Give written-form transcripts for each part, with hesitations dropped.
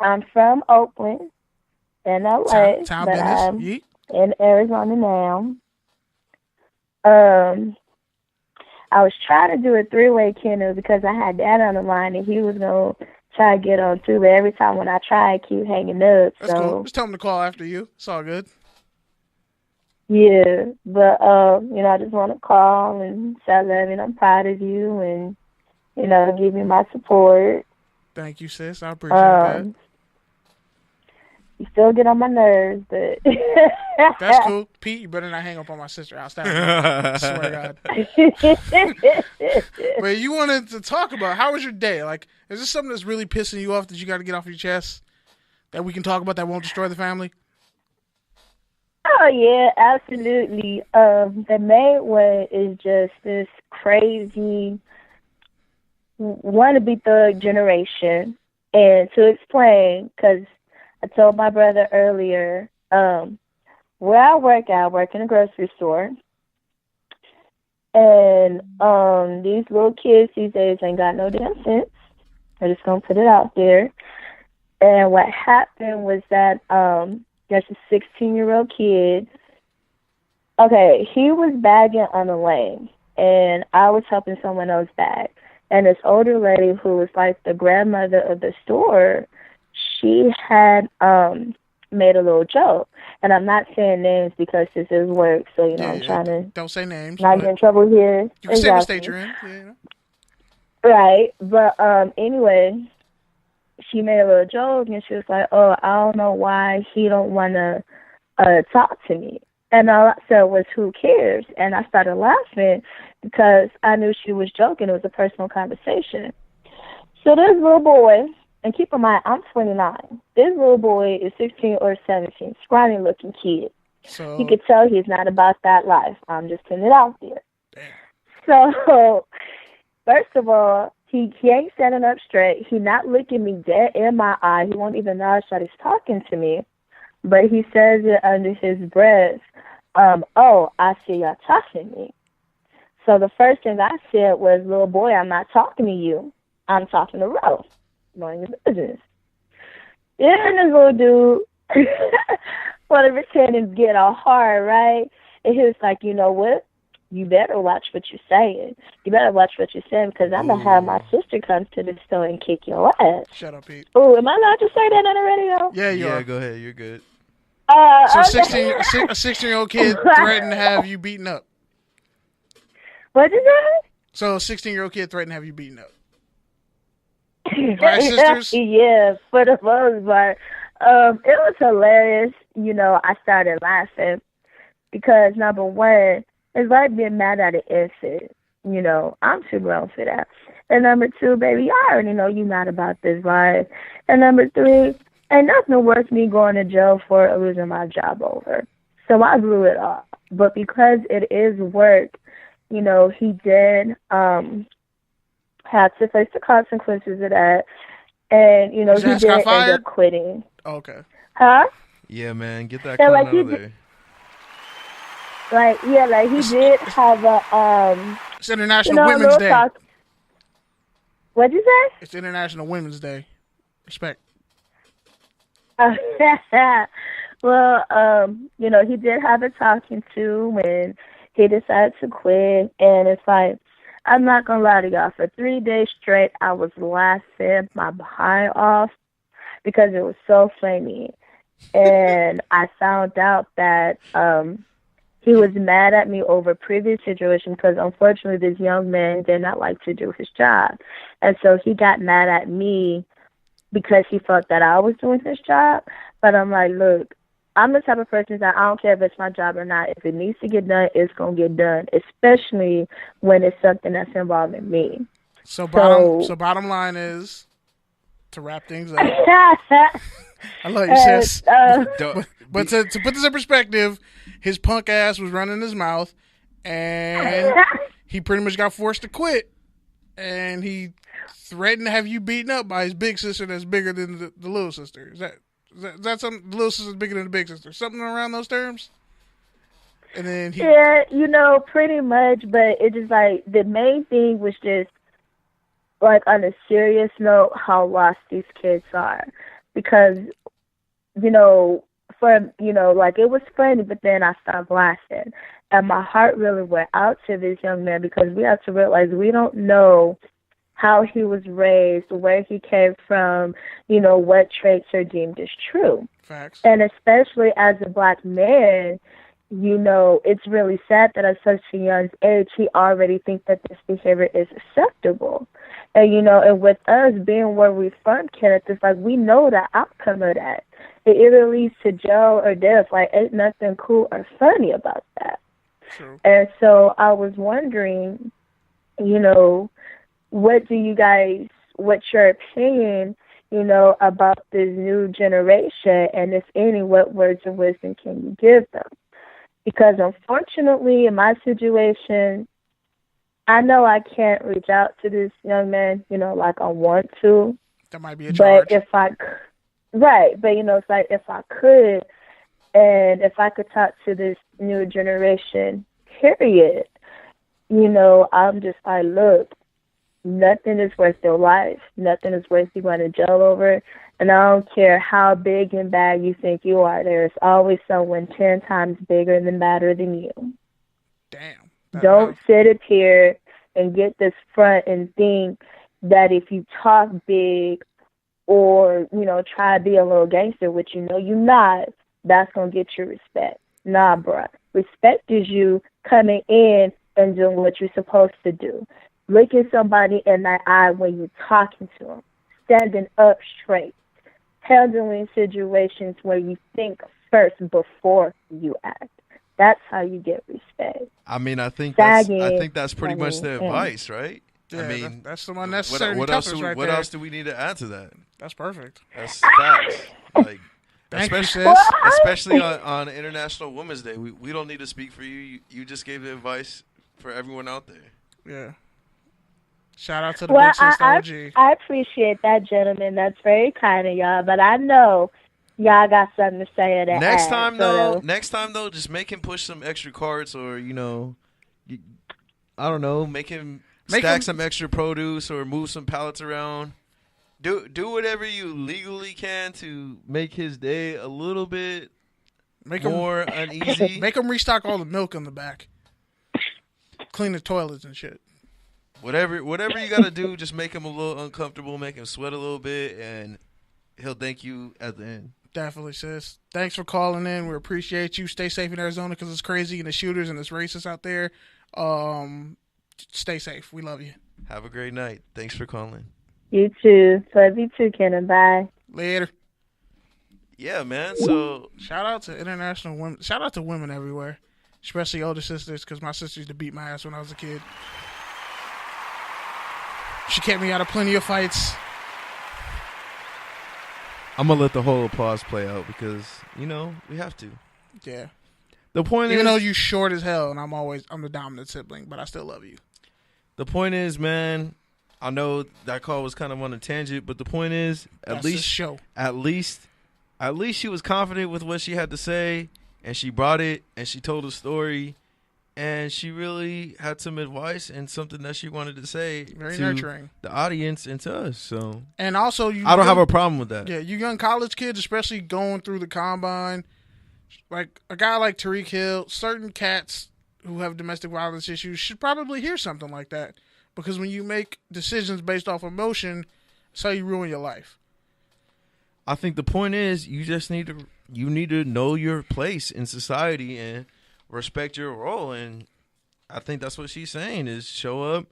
I'm from Oakland in LA, Town but business. I'm Yeet. in Arizona now. Um, I was trying to do a three-way Kenneth because I had Dad on the line and he was gonna try to get on too, but every time when I try, I keep hanging up. That's cool. So Just tell him to call after you. It's all good. yeah, but I just want to call and say I love you and I'm proud of you and give you my support. Thank you, sis. I appreciate that. Um, you still get on my nerves, but That's cool. Pete, you better not hang up on my sister. I'll stab her. I swear to God. But you wanted to talk about how was your day? Like, is this something that's really pissing you off that you got to get off your chest that we can talk about that won't destroy the family? Oh yeah, absolutely. The main one is just this crazy wannabe thug generation. And to explain, because I told my brother earlier, where I work in a grocery store. And these little kids these days ain't got no damn sense. I'm just gonna put it out there. And what happened was that there's a 16-year-old kid. Okay, he was bagging on the lane, and I was helping someone else bag. And this older lady who was like the grandmother of the store, she had made a little joke. And I'm not saying names because this is work, so Yeah, I'm yeah. trying to Don't say names, not get but in trouble here. you can say what state Exactly. you're in. Yeah. Right. But anyway, she made a little joke and she was like, "Oh, I don't know why he don't wanna talk to me." And all I said was, "Who cares?" And I started laughing because I knew she was joking. It was a personal conversation. So this little boy, and keep in mind, I'm 29. This little boy is 16 or 17, scrawny looking kid. You So, could tell he's not about that life. I'm just putting it out there. damn. So, first of all, he ain't standing up straight. He not looking me dead in my eye. He won't even acknowledge that he's talking to me. But he says it under his breath. Oh, I see y'all talking to me. So the first thing I said was, little boy, I'm not talking to you. I'm talking to Rose. Knowing your business. And this little dude want to pretend and get all hard, right? And he was like, you know what? You better watch what you're saying. You better watch what you're saying because I'm going to have my Ooh. sister come to the store and kick your ass. Shut up, Pete. Oh, am I allowed to say that on the radio? Yeah, you Yeah, are. go ahead. You're good. So, Okay. a 16-year-old kid threatened to have you beaten up. What is that? So, a 16-year-old kid threatened to have you beaten up. Right, sisters? Yeah, for the most part. It was hilarious. I started laughing because number one, it's like being mad at an infant. I'm too grown for that. And number two, baby, I already know you mad about this, right? And number three, ain't nothing worth me going to jail for or losing my job over. So I blew it off. But because it is work, he did had to face the consequences of that. And, His he ass got did end up fired? quitting. Oh, okay. Huh? Yeah, man. Get that So, clown like, out of there. he did have a, It's International a Women's little Day. talk. What'd you say? It's International Women's Day. Respect. Well, he did have a talking to when he decided to quit. And it's like, I'm not going to lie to y'all. For 3 days straight, I was laughing my behind off because it was so funny. And I found out that he was mad at me over previous situation because unfortunately this young man did not like to do his job. And so he got mad at me because he felt that I was doing his job. But I'm like, look, I'm the type of person that I don't care if it's my job or not. If it needs to get done, it's going to get done, especially when it's something that's involving me. So bottom line is, to wrap things up, I love you, sis. Don't- But to put this in perspective, his punk ass was running his mouth, and he pretty much got forced to quit, and he threatened to have you beaten up by his big sister that's bigger than the little sister. Is that something? The little sister's bigger than the big sister. Something around those terms? And then he... Yeah, pretty much, but it just like the main thing was just like on a serious note how lost these kids are. because, you know, for, you know, like it was funny, but then I stopped laughing. And my heart really went out to this young man because we have to realize we don't know how he was raised, where he came from, you know, what traits are deemed as true. Facts. And especially as a black man, you know, it's really sad that at such a young age, he already thinks that this behavior is acceptable. And, you know, and with us being where we're from, Kenneth, it's like we know the outcome of that. It either leads to jail or death. Like, ain't nothing cool or funny about that. True. And so I was wondering, you know, what's your opinion, you know, about this new generation, and if any, what words of wisdom can you give them? Because unfortunately, in my situation, I know I can't reach out to this young man, you know, like I want to. That might be a charge. But right, but, you know, it's like if I could, and if I could talk to this new generation, period, you know, I'm just like, look, nothing is worth your life. Nothing is worth you going to jail over. And I don't care how big and bad you think you are. There's always someone 10 times bigger and badder than you. Damn. Don't sit up here and get this front and think that if you talk big or, you know, try to be a little gangster, which you know you're not, that's going to get you respect. Nah, bruh. Respect is you coming in and doing what you're supposed to do. Looking somebody in that eye when you're talking to them. Standing up straight. Handling situations where you think first before you act. That's how you get respect. I mean, I think that's pretty much the advice, right? Yeah, I mean, that's the unnecessary what else do we need to add to that? That's perfect. That's facts. Like, Thank you, sis. especially on International Women's Day, we don't need to speak for you. You just gave the advice for everyone out there. Yeah. Shout out to the big sis OG. I appreciate that, gentlemen. That's very kind of y'all. But I know y'all got something to say at that. Next time though, just make him push some extra carts, or you know, I don't know, make him stack some extra produce or move some pallets around. Do whatever you legally can to make his day a little bit more uneasy. Make him restock all the milk in the back. Clean the toilets and shit. Whatever you gotta do, just make him a little uncomfortable, make him sweat a little bit, and he'll thank you at the end. Definitely, sis. Thanks for calling in. We appreciate you. Stay safe in Arizona because it's crazy and the shooters and it's racist out there. Stay safe. We love you. Have a great night. Thanks for calling. You too. Love you too, Kenneth. Bye. Later. Yeah, man. So shout out to international women. Shout out to women everywhere, especially older sisters, because my sister used to beat my ass when I was a kid. She kept me out of plenty of fights. I'm going to let the whole applause play out because, you know, we have to. Yeah. The point Even though you short as hell and I'm the dominant sibling, but I still love you. The point is, man, I know that call was kind of on a tangent, but the point is, at least she was confident with what she had to say, and she brought it, and she told a story, and she really had some advice and something that she wanted to say Very to nurturing. The audience and to us. So, and also, I don't have a problem with that. Yeah, you young college kids, especially going through the combine, like a guy like Tariq Hill, certain cats who have domestic violence issues should probably hear something like that, because when you make decisions based off emotion, that's how you ruin your life. I think the point is you need to know your place in society and respect your role, and I think that's what she's saying is show up,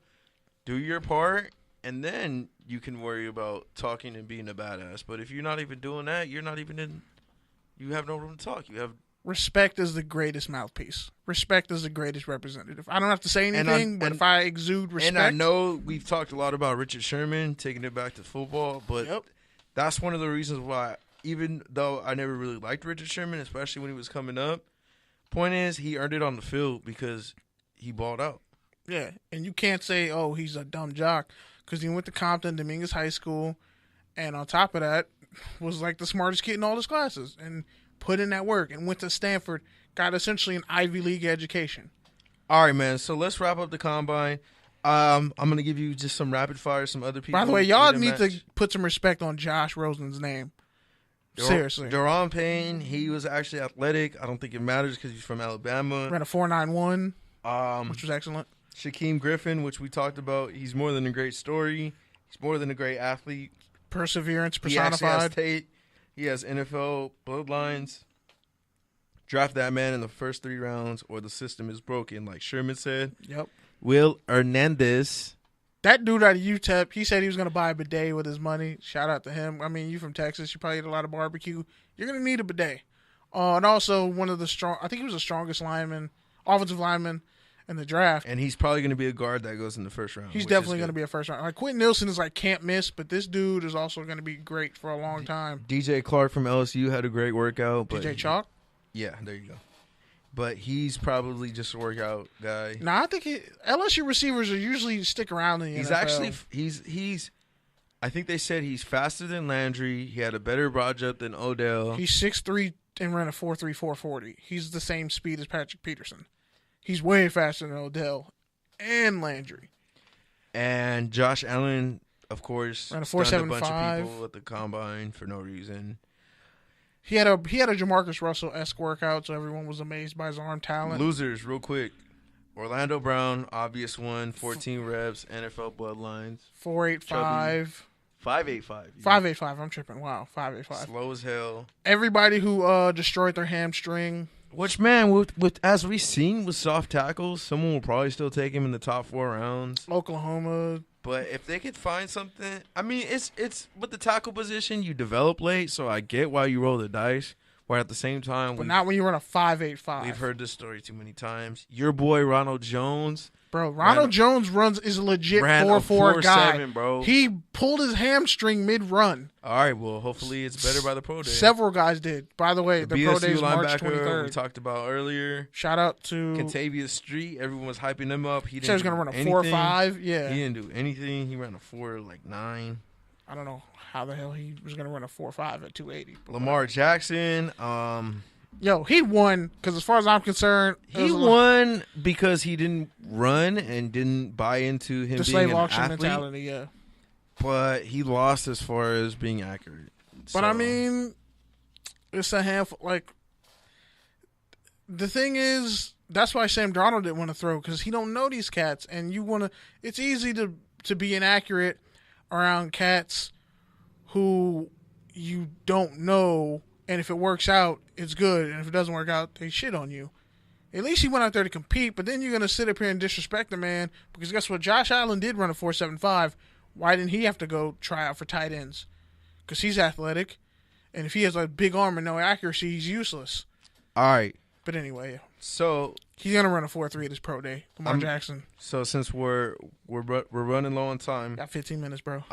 do your part, and then you can worry about talking and being a badass. But if you're not even doing that, you have no room to talk. Respect is the greatest mouthpiece. Respect is the greatest representative. I don't have to say anything, but if I exude respect. And I know we've talked a lot about Richard Sherman, taking it back to football, but that's one of the reasons why, even though I never really liked Richard Sherman, especially when he was coming up, point is he earned it on the field because he balled out. Yeah, and you can't say, oh, he's a dumb jock, because he went to Compton, Dominguez High School, and on top of that, was like the smartest kid in all his classes, and put in that work, and went to Stanford, got essentially an Ivy League education. All right, man, so let's wrap up the combine. I'm going to give you just some rapid fire, some other people. By the way, y'all need to put some respect on Josh Rosen's name. Seriously. Deron Payne, he was actually athletic. I don't think it matters because he's from Alabama. Ran a 4.91, which was excellent. Shaquem Griffin, which we talked about, he's more than a great story. He's more than a great athlete. Perseverance He actually has personified. tape. He has NFL bloodlines. Draft that man in the first 3 rounds or the system is broken, like Sherman said. Yep. Will Hernandez. That dude out of UTEP, he said he was going to buy a bidet with his money. Shout out to him. I mean, you from Texas, you probably eat a lot of barbecue. You're going to need a bidet. And also one of the I think he was the strongest offensive lineman in the draft. And he's probably going to be a guard that goes in the first round. He's definitely going to be a first round. Like Quentin Nielsen is like can't miss, but this dude is also going to be great for a long time. DJ Clark from LSU had a great workout. But DJ Chalk? Yeah, there you go. But he's probably just a workout guy. No, I think LSU receivers are usually stick around in the He's NFL. actually he's. I think they said he's faster than Landry. He had a better broad jump than Odell. He's 6'3" and ran a 4.3 4.40. He's the same speed as Patrick Peterson. He's way faster than Odell and Landry. And Josh Allen, of course, ran a stunned a bunch 4.75 of people at the combine for no reason. He had a Jamarcus Russell-esque workout, so everyone was amazed by his arm talent. Losers, real quick. Orlando Brown, obvious one, 14 reps, NFL bloodlines. 4.85. 5.85. 5.85. I'm tripping. Wow, 5.85. Slow as hell. Everybody who destroyed their hamstring. Which, man, with as we've seen with soft tackles, someone will probably still take him in the top 4 rounds. Oklahoma. But if they could find something, I mean, it's with the tackle position, you develop late, so I get why you roll the dice. Where at the same time, but not when you run a 5.85. We've heard this story too many times. Your boy Ronald Jones. Bro, Ronald Jones is a legit 4.4 guy. Bro. He pulled his hamstring mid-run. All right, well, hopefully it's better by the pro day. Several guys did. By the way, the pro day is March 23rd. We talked about earlier. Shout out to Kentavious Street. Everyone was hyping him up. He said he was going to run a 4.5. Yeah. He didn't do anything. He ran a 4.9. I don't know how the hell he was going to run a 4.5 at 280. Lamar Jackson. Yo, he won because as far as I'm concerned, he won because he didn't run and didn't buy into him the being slave an auction athlete, mentality. Yeah, but he lost as far as being accurate. But I mean, it's a handful. Like the thing is, that's why Sam Darnold didn't want to throw because he don't know these cats, and you want to. It's easy to be inaccurate around cats who you don't know. And if it works out, it's good. And if it doesn't work out, they shit on you. At least he went out there to compete, but then you're going to sit up here and disrespect the man because guess what? Josh Allen did run a 4.75. Why didn't he have to go try out for tight ends? Because he's athletic. And if he has a big arm and no accuracy, he's useless. All right. But anyway. So he's going to run a 4.3 at his pro day. Lamar Jackson. So since we're running low on time. Got 15 minutes, bro.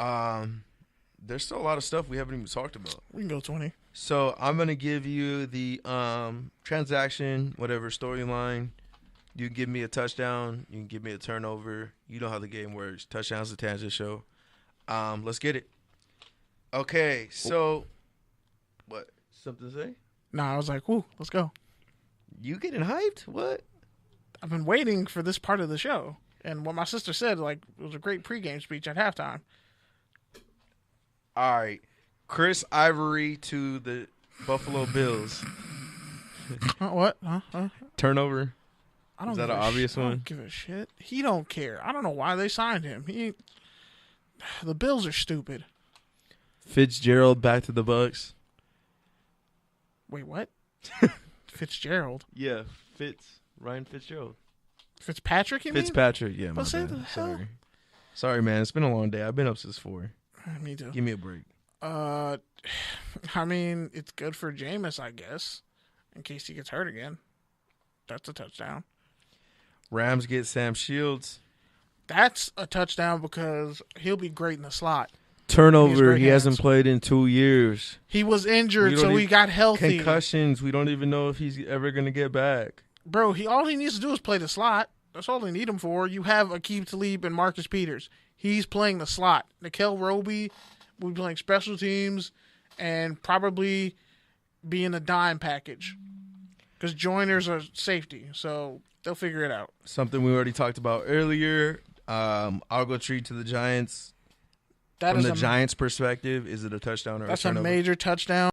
There's still a lot of stuff we haven't even talked about. We can go 20. So I'm going to give you the transaction, whatever storyline. You can give me a touchdown. You can give me a turnover. You know how the game works. Touchdown's the tangent show. Let's get it. Okay, so what? Something to say? Nah, I was like, whoo, let's go. You getting hyped? What? I've been waiting for this part of the show. And what my sister said, like, it was a great pregame speech at halftime. All right. Chris Ivory to the Buffalo Bills. What? Turnover. I don't Is that an obvious one? I don't give a shit. He don't care. I don't know why they signed him. The Bills are stupid. Fitzgerald back to the Bucks. Wait, what? Fitzgerald? Yeah, Ryan Fitzgerald. Fitzpatrick, you mean? Fitzpatrick, yeah. What the hell? Sorry, man. It's been a long day. I've been up since 4. Me too. Give me a break. I mean, it's good for Jameis, I guess, in case he gets hurt again. That's a touchdown. Rams get Sam Shields. That's a touchdown because he'll be great in the slot. Turnover. He hasn't played in 2 years. He was injured, so he got healthy. Concussions. We don't even know if he's ever going to get back. Bro, all he needs to do is play the slot. That's all they need him for. You have Aqib Talib and Marcus Peters. He's playing the slot. Nickel Roby will be playing special teams and probably be in a dime package because Joiner's a safety, so they'll figure it out. Something we already talked about earlier. I'll go treat to the Giants. From the Giants' perspective, is it a touchdown or a turnover? That's a major touchdown.